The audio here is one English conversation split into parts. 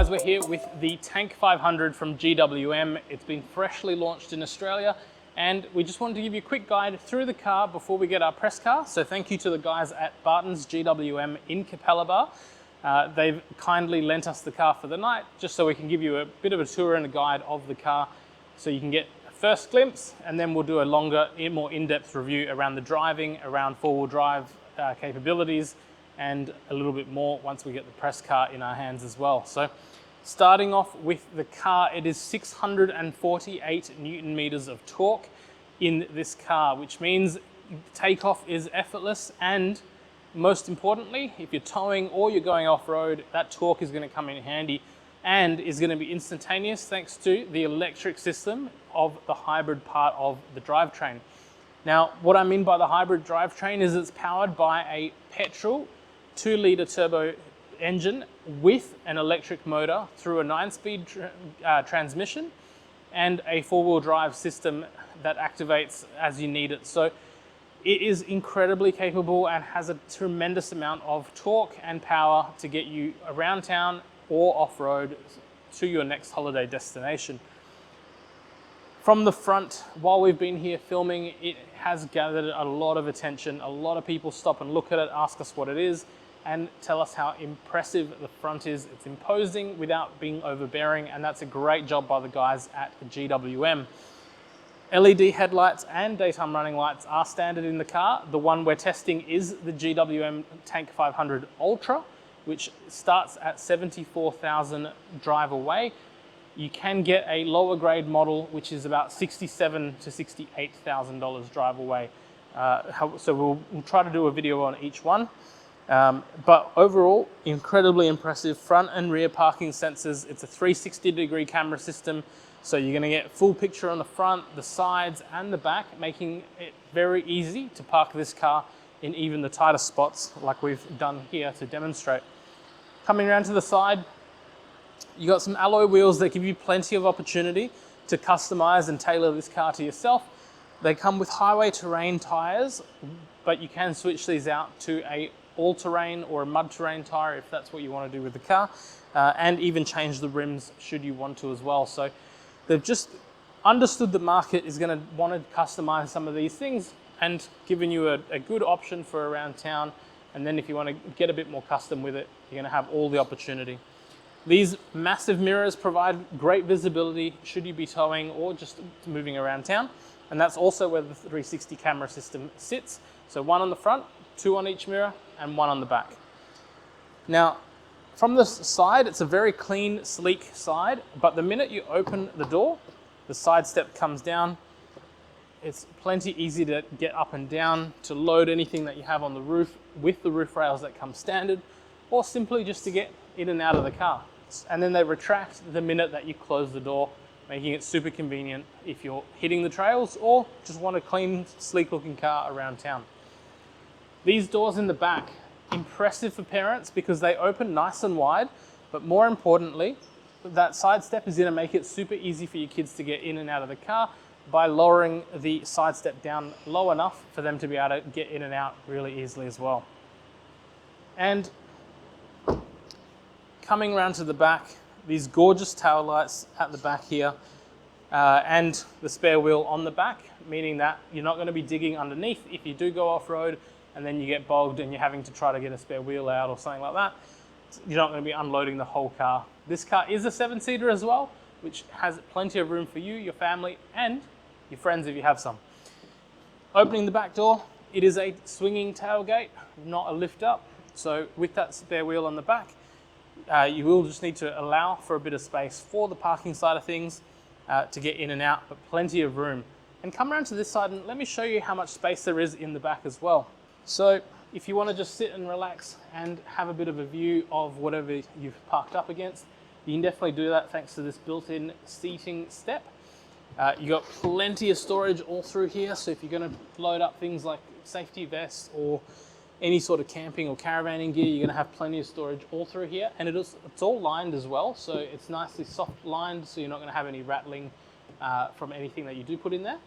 guys, we're here with the Tank 500 from GWM. It's been freshly launched in Australia, and we just wanted to give you a quick guide through the car before we get our press car. So thank you to the guys at Barton's GWM in Capella. They've kindly lent us the car for the night, just so we can give you a bit of a tour and a guide of the car, so you can get a first glimpse, and then we'll do a longer, more in-depth review around the driving, around four-wheel drive capabilities, and a little bit more once we get the press car in our hands as well. So starting off with the car, it is 648 Newton meters of torque in this car, which means takeoff is effortless, and most importantly, if you're towing or you're going off-road, that torque is going to come in handy and is going to be instantaneous thanks to the electric system of the hybrid part of the drivetrain. Now, what I mean by the hybrid drivetrain is it's powered by a petrol 2-litre turbo engine with an electric motor through a 9-speed transmission and a 4-wheel drive system that activates as you need it. So it is incredibly capable and has a tremendous amount of torque and power to get you around town or off-road to your next holiday destination. From the front, while we've been here filming, it has gathered a lot of attention. A lot of people stop and look at it, ask us what it is, and tell us how impressive the front is. It's imposing without being overbearing, and that's a great job by the guys at GWM. LED headlights and daytime running lights are standard in the car. The one we're testing is the GWM Tank 500 Ultra, which starts at 74,000 drive away. You can get a lower grade model, which is about $67,000 to $68,000 drive away. So we'll try to do a video on each one. But overall, incredibly impressive front and rear parking sensors. It's a 360-degree camera system, so you're going to get full picture on the front, the sides, and the back, making it very easy to park this car in even the tightest spots, like we've done here to demonstrate. Coming around to the side, you got some alloy wheels that give you plenty of opportunity to customize and tailor this car to yourself. They come with highway terrain tires, but you can switch these out to a all-terrain or a mud-terrain tire if that's what you want to do with the car, and even change the rims should you want to as well. So they've just understood the market is going to want to customize some of these things and given you a good option for around town. And then if you want to get a bit more custom with it, you're going to have all the opportunity. These massive mirrors provide great visibility should you be towing or just moving around town. And that's also where the 360 camera system sits. So one on the front, 2 on each mirror, and 1 on the back. Now, from the side, it's a very clean, sleek side, but the minute you open the door, the side step comes down. It's plenty easy to get up and down, to load anything that you have on the roof with the roof rails that come standard, or simply just to get in and out of the car. And then they retract the minute that you close the door, making it super convenient if you're hitting the trails or just want a clean, sleek looking car around town. These doors in the back, impressive for parents because they open nice and wide, but more importantly, that side step is going to make it super easy for your kids to get in and out of the car by lowering the side step down low enough for them to be able to get in and out really easily as well. And coming around to the back, these gorgeous tail lights at the back here, and the spare wheel on the back, meaning that you're not going to be digging underneath if you do go off-road and then you get bogged and you're having to try to get a spare wheel out or something like that. You're not going to be unloading the whole car. This car is a 7-seater as well, which has plenty of room for you, your family, and your friends if you have some. Opening the back door, it is a swinging tailgate, not a lift up. So with that spare wheel on the back, you will just need to allow for a bit of space for the parking side of things to get in and out, but plenty of room. And come around to this side and let me show you how much space there is in the back as well. So if you want to just sit and relax and have a bit of a view of whatever you've parked up against, you can definitely do that thanks to this built-in seating step. You got plenty of storage all through here, so if you're going to load up things like safety vests or any sort of camping or caravanning gear, you're going to have plenty of storage all through here, and it's all lined as well, so it's nicely soft lined, so you're not going to have any rattling from anything that you do put in there.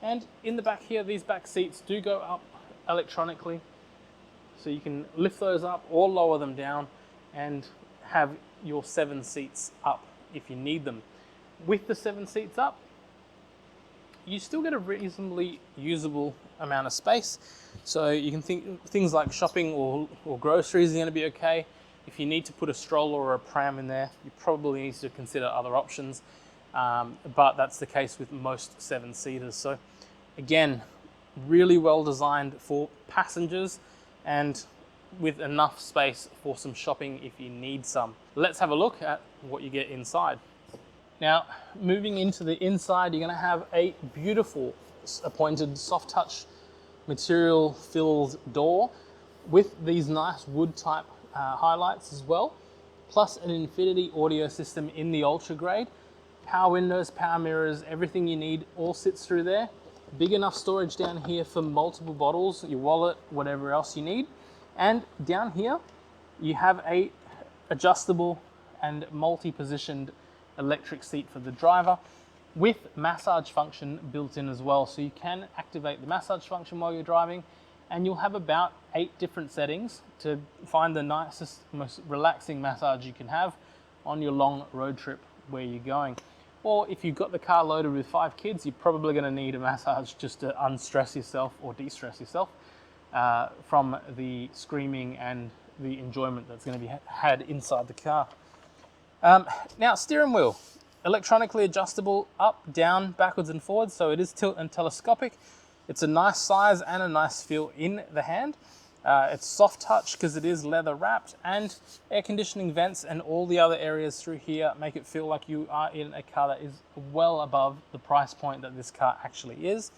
And in the back here, these back seats do go up electronically, so you can lift those up or lower them down and have your 7 seats up if you need them. With the 7 seats up, you still get a reasonably usable amount of space. So you can think things like shopping or groceries are going to be okay. If you need to put a stroller or a pram in there, you probably need to consider other options. But that's the case with most 7-seaters. So again, really well designed for passengers and with enough space for some shopping if you need some. Let's have a look at what you get inside. Now, moving into the inside, you're going to have a beautiful appointed soft touch material filled door with these nice wood type highlights as well, plus an infinity audio system in the ultra grade. Power windows, power mirrors, everything you need all sits through there. Big enough storage down here for multiple bottles, your wallet, whatever else you need. And down here, you have a adjustable and multi-positioned electric seat for the driver with massage function built in as well. So you can activate the massage function while you're driving, and you'll have about 8 different settings to find the nicest, most relaxing massage you can have on your long road trip where you're going. Or if you've got the car loaded with 5 kids, you're probably going to need a massage just to unstress yourself or de-stress yourself from the screaming and the enjoyment that's going to be had inside the car. Now, steering wheel, electronically adjustable up, down, backwards and forwards, so it is tilt and telescopic. It's a nice size and a nice feel in the hand. It's soft touch because it is leather wrapped, and air conditioning vents and all the other areas through here make it feel like you are in a car that is well above the price point that this car actually is.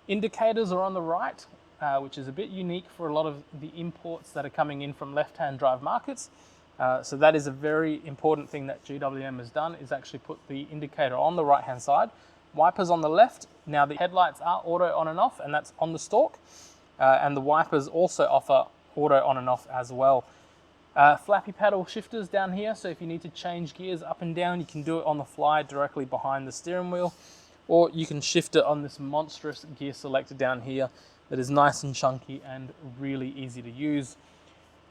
Indicators are on the right, which is a bit unique for a lot of the imports that are coming in from left-hand drive markets. So that is a very important thing that GWM has done, is actually put the indicator on the right-hand side. Wipers on the left. Now the headlights are auto on and off, and that's on the stalk. And the wipers also offer auto on and off as well. Flappy paddle shifters down here, so if you need to change gears up and down, you can do it on the fly directly behind the steering wheel, or you can shift it on this monstrous gear selector down here that is nice and chunky and really easy to use.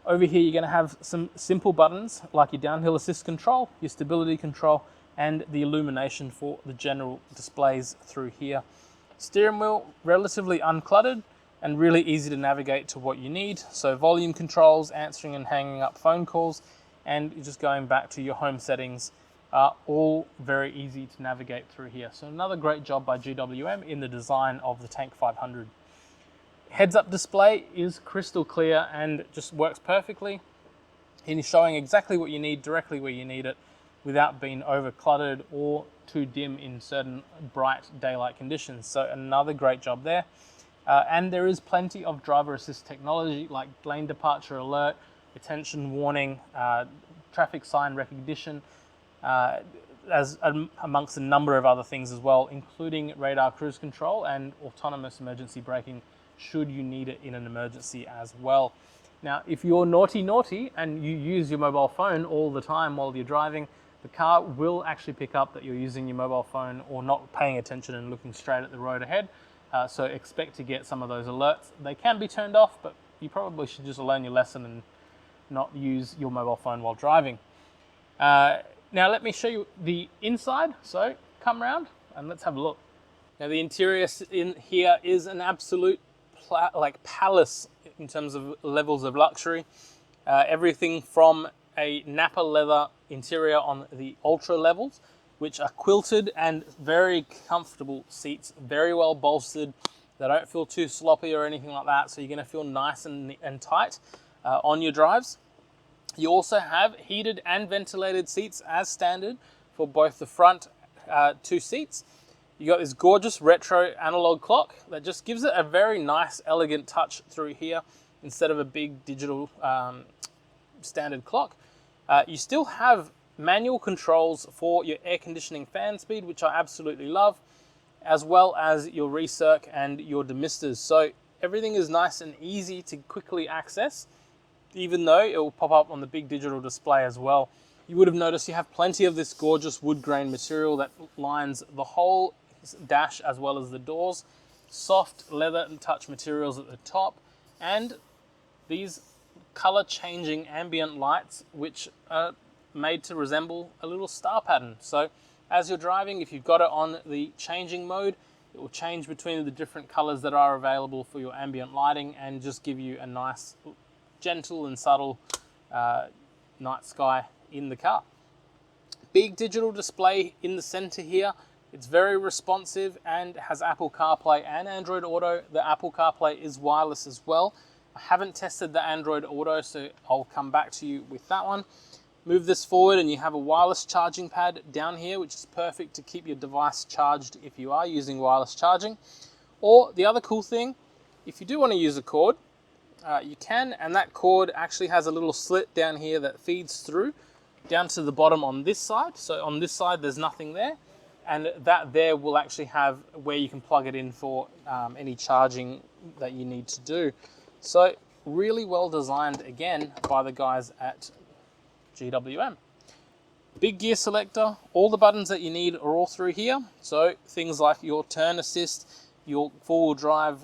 Over here, you're going to have some simple buttons like your downhill assist control, your stability control, and the illumination for the general displays through here. Steering wheel, relatively uncluttered and really easy to navigate to what you need. So volume controls, answering and hanging up phone calls, and just going back to your home settings are all very easy to navigate through here. So another great job by GWM in the design of the Tank 500. Heads-up display is crystal clear and just works perfectly in showing exactly what you need directly where you need it without being over cluttered or too dim in certain bright daylight conditions. So another great job there. And there is plenty of driver assist technology like lane departure alert, attention warning, traffic sign recognition, amongst a number of other things as well, including radar cruise control and autonomous emergency braking should you need it in an emergency as well. Now, if you're naughty and you use your mobile phone all the time while you're driving, the car will actually pick up that you're using your mobile phone or not paying attention and looking straight at the road ahead. So expect to get some of those alerts. They can be turned off, but you probably should just learn your lesson and not use your mobile phone while driving. Now let me show you the inside. So come around and let's have a look. Now the interior in here is an absolute palace in terms of levels of luxury. Everything from a Napa leather interior on the ultra levels, which are quilted and very comfortable seats, very well bolstered. They don't feel too sloppy or anything like that, so you're going to feel nice and tight on your drives. You also have heated and ventilated seats as standard for both the front 2 seats. You got this gorgeous retro analog clock that just gives it a very nice, elegant touch through here instead of a big digital standard clock. You still have manual controls for your air conditioning fan speed, which I absolutely love, as well as your recirc and your demisters. So everything is nice and easy to quickly access, even though it will pop up on the big digital display as well. You would have noticed you have plenty of this gorgeous wood grain material that lines the whole dash as well as the doors. Soft leather and touch materials at the top, and these color changing ambient lights, which are made to resemble a little star pattern. So as you're driving, if you've got it on the changing mode, it will change between the different colors that are available for your ambient lighting and just give you a nice, gentle and subtle night sky in the car. Big digital display in the center here. It's very responsive and has Apple CarPlay and Android Auto. The Apple CarPlay is wireless as well. I haven't tested the Android Auto, so I'll come back to you with that one. Move this forward and you have a wireless charging pad down here, which is perfect to keep your device charged if you are using wireless charging. Or the other cool thing, if you do want to use a cord, you can, and that cord actually has a little slit down here that feeds through down to the bottom on this side. So on this side there's nothing there, and that there will actually have where you can plug it in for any charging that you need to do. So really well designed again by the guys at GWM. Big gear selector, all the buttons that you need are all through here. So things like your turn assist, your four-wheel drive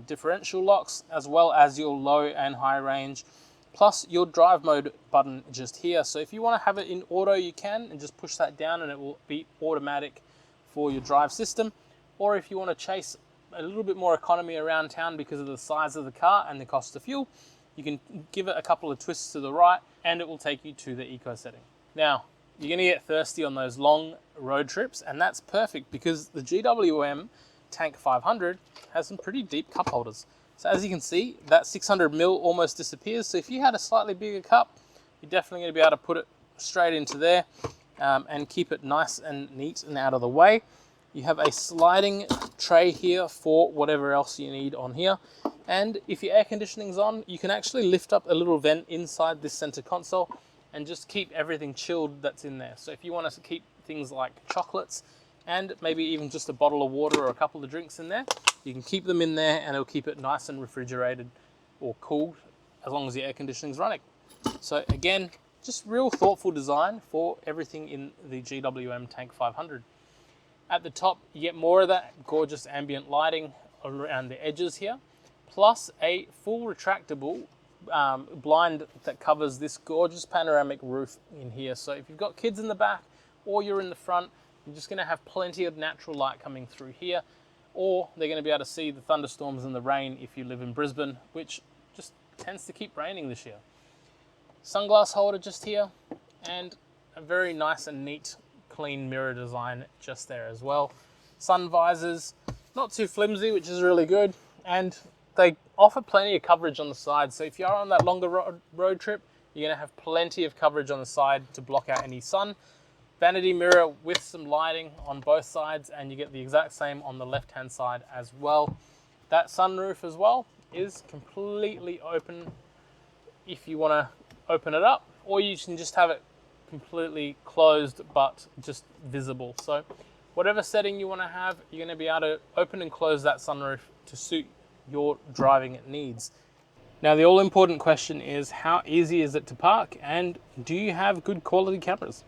differential locks, as well as your low and high range, plus your drive mode button just here. So if you want to have it in auto, you can, and just push that down and it will be automatic for your drive system. Or if you want to chase a little bit more economy around town because of the size of the car and the cost of fuel, you can give it a couple of twists to the right and it will take you to the eco setting. Now, you're going to get thirsty on those long road trips, and that's perfect because the GWM Tank 500 has some pretty deep cup holders. So as you can see, that 600ml almost disappears. So if you had a slightly bigger cup, you're definitely going to be able to put it straight into there and keep it nice and neat and out of the way. You have a sliding tray here for whatever else you need on here. And if your air conditioning's on, you can actually lift up a little vent inside this center console and just keep everything chilled that's in there. So if you want to keep things like chocolates and maybe even just a bottle of water or a couple of drinks in there, you can keep them in there and it'll keep it nice and refrigerated or cooled as long as the air conditioning's running. So again, just real thoughtful design for everything in the GWM Tank 500. At the top, you get more of that gorgeous ambient lighting around the edges here, plus a full retractable blind that covers this gorgeous panoramic roof in here. So if you've got kids in the back or you're in the front, you're just going to have plenty of natural light coming through here, or they're going to be able to see the thunderstorms and the rain if you live in Brisbane, which just tends to keep raining this year. Sunglass holder just here, and a very nice and neat clean mirror design just there as well. Sun visors, not too flimsy, which is really good, and they offer plenty of coverage on the side. So if you are on that longer road trip, you're going to have plenty of coverage on the side to block out any sun. Vanity mirror with some lighting on both sides, and you get the exact same on the left hand side as well. That sunroof as well is completely open if you want to open it up, or you can just have it completely closed but just visible. So whatever setting you want to have, you're going to be able to open and close that sunroof to suit your driving needs. Now the all important question is, how easy is it to park, and do you have good quality cameras?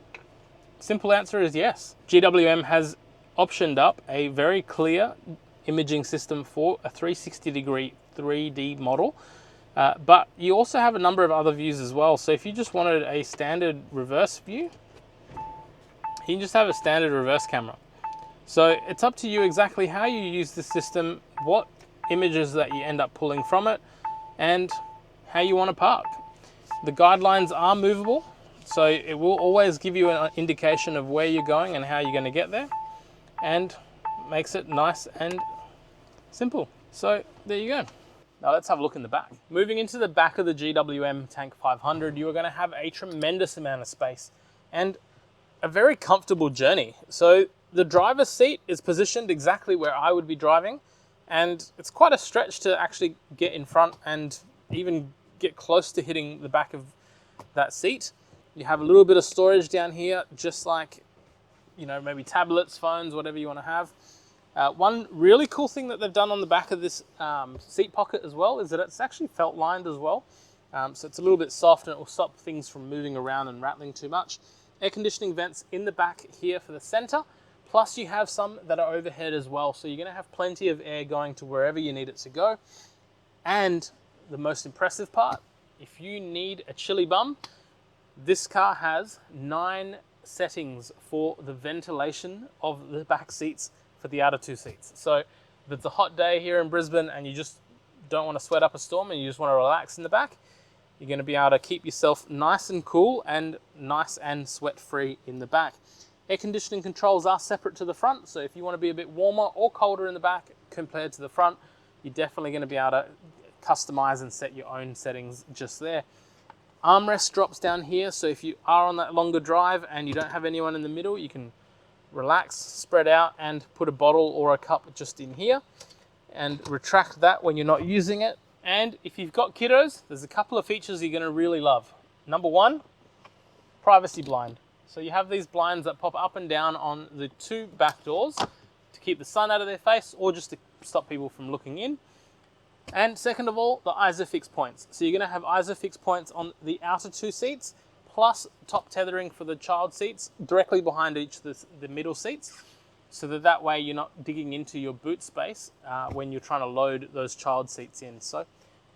Simple answer is yes. GWM has optioned up a very clear imaging system for a 360-degree 3D model, but you also have a number of other views as well. So if you just wanted a standard reverse view, you can just have a standard reverse camera. So it's up to you exactly how you use this system, what images that you end up pulling from it, and how you want to park. The guidelines are movable, so it will always give you an indication of where you're going and how you're going to get there, and makes it nice and simple. So there you go. Now let's have a look in the back. Moving into the back of the GWM Tank 500, you are going to have a tremendous amount of space and a very comfortable journey. So the driver's seat is positioned exactly where I would be driving, and it's quite a stretch to actually get in front and even get close to hitting the back of that seat. You have a little bit of storage down here, just like, you know, maybe tablets, phones, whatever you want to have. One really cool thing that they've done on the back of this seat pocket as well is that it's actually felt lined as well. So it's a little bit soft and it will stop things from moving around and rattling too much. Air conditioning vents in the back here for the center. Plus you have some that are overhead as well. So you're going to have plenty of air going to wherever you need it to go. And the most impressive part, if you need a chilly bum, This car has 9 settings for the ventilation of the back seats for the outer 2 seats. So if it's a hot day here in Brisbane and you just don't want to sweat up a storm and you just want to relax in the back, you're going to be able to keep yourself nice and cool and nice and sweat-free in the back. Air conditioning controls are separate to the front, so if you want to be a bit warmer or colder in the back compared to the front, you're definitely going to be able to customize and set your own settings just there. Armrest drops down here, so if you are on that longer drive and you don't have anyone in the middle, you can relax, spread out, and put a bottle or a cup just in here and retract that when you're not using it. And if you've got kiddos, there's a couple of features you're going to really love. Number 1, privacy blind. So you have these blinds that pop up and down on the 2 back doors to keep the sun out of their face or just to stop people from looking in. And second of all, the ISOFIX points. So you're going to have ISOFIX points on the outer 2 seats, plus top tethering for the child seats directly behind each of the middle seats, so that way you're not digging into your boot space when you're trying to load those child seats in. So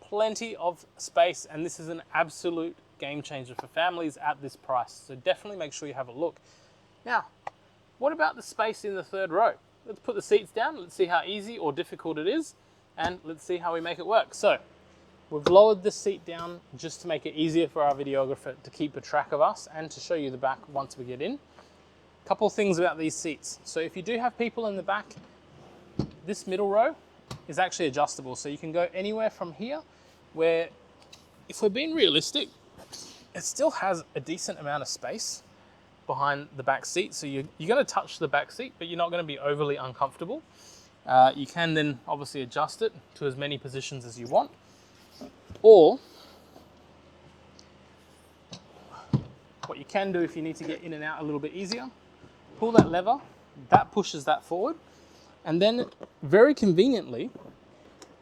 plenty of space, and this is an absolute game changer for families at this price. So definitely make sure you have a look. Now, what about the space in the 3rd row? Let's put the seats down. Let's see how easy or difficult it is. And let's see how we make it work. So we've lowered this seat down just to make it easier for our videographer to keep a track of us and to show you the back once we get in. A couple of things about these seats. So if you do have people in the back, this middle row is actually adjustable. So you can go anywhere from here, where if we're being realistic, it still has a decent amount of space behind the back seat. So you're going to touch the back seat, but you're not going to be overly uncomfortable. You can then obviously adjust it to as many positions as you want, or what you can do if you need to get in and out a little bit easier, pull that lever, that pushes that forward, and then very conveniently,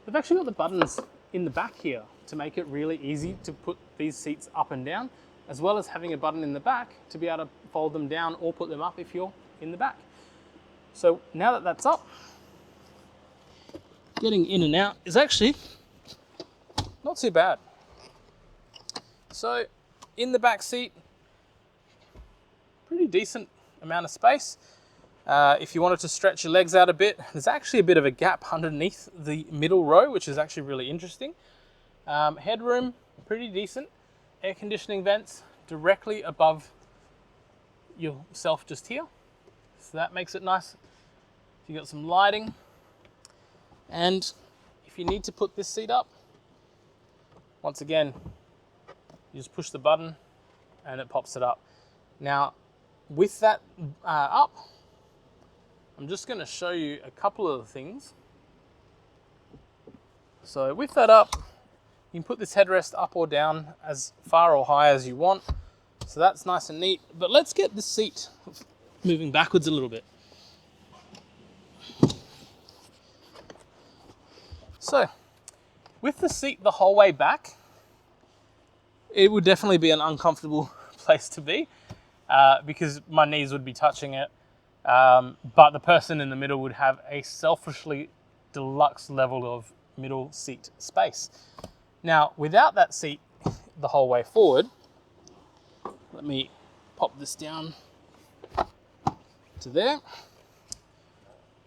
they've actually got the buttons in the back here to make it really easy to put these seats up and down, as well as having a button in the back to be able to fold them down or put them up if you're in the back. So now that that's up, getting in and out is actually not too bad. So in the back seat, pretty decent amount of space. If you wanted to stretch your legs out a bit, there's actually a bit of a gap underneath the middle row, which is actually really interesting. Headroom, pretty decent. Air conditioning vents directly above yourself just here. So that makes it nice. You got some lighting. And if you need to put this seat up, once again, you just push the button and it pops it up. Now, with that up, I'm just going to show you a couple of things. So with that up, you can put this headrest up or down as far or high as you want. So that's nice and neat. But let's get the seat moving backwards a little bit. So, with the seat the whole way back, it would definitely be an uncomfortable place to be because my knees would be touching it, but the person in the middle would have a selfishly deluxe level of middle seat space. Now, without that seat the whole way forward, let me pop this down to there.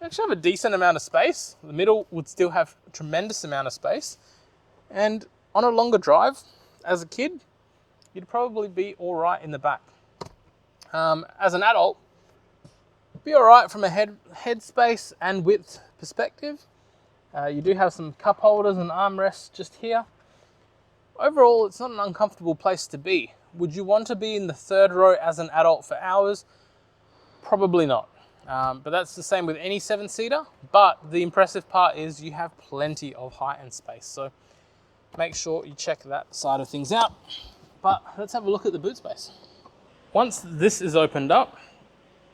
Actually have a decent amount of space. The middle would still have a tremendous amount of space. And on a longer drive, as a kid, you'd probably be all right in the back. As an adult, be all right from a head space and width perspective. You do have some cup holders and armrests just here. Overall, it's not an uncomfortable place to be. Would you want to be in the 3rd row as an adult for hours? Probably not. But that's the same with any 7-seater. But the impressive part is you have plenty of height and space. So make sure you check that side of things out. But let's have a look at the boot space. Once this is opened up,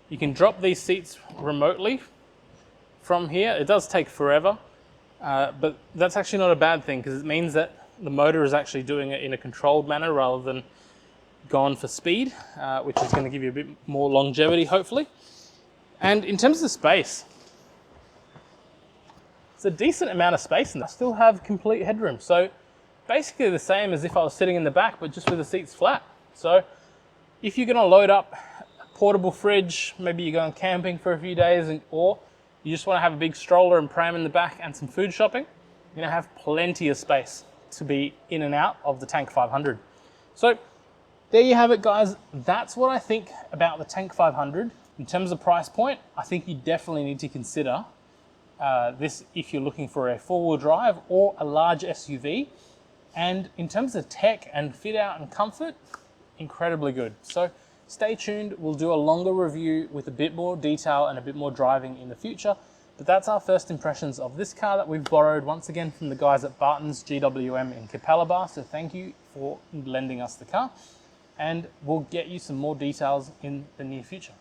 you can drop these seats remotely from here. It does take forever, but that's actually not a bad thing because it means that the motor is actually doing it in a controlled manner rather than gone for speed, which is going to give you a bit more longevity, hopefully. And in terms of space, it's a decent amount of space and I still have complete headroom. So basically the same as if I was sitting in the back, but just with the seats flat. So if you're gonna load up a portable fridge, maybe you're going camping for a few days, or you just wanna have a big stroller and pram in the back and some food shopping, you're gonna have plenty of space to be in and out of the Tank 500. So there you have it, guys. That's what I think about the Tank 500. In terms of price point, I think you definitely need to consider this if you're looking for a four-wheel drive or a large SUV. And in terms of tech and fit out and comfort, incredibly good. So stay tuned. We'll do a longer review with a bit more detail and a bit more driving in the future. But that's our first impressions of this car that we've borrowed once again from the guys at Barton's GWM in Capalaba. So thank you for lending us the car, and we'll get you some more details in the near future.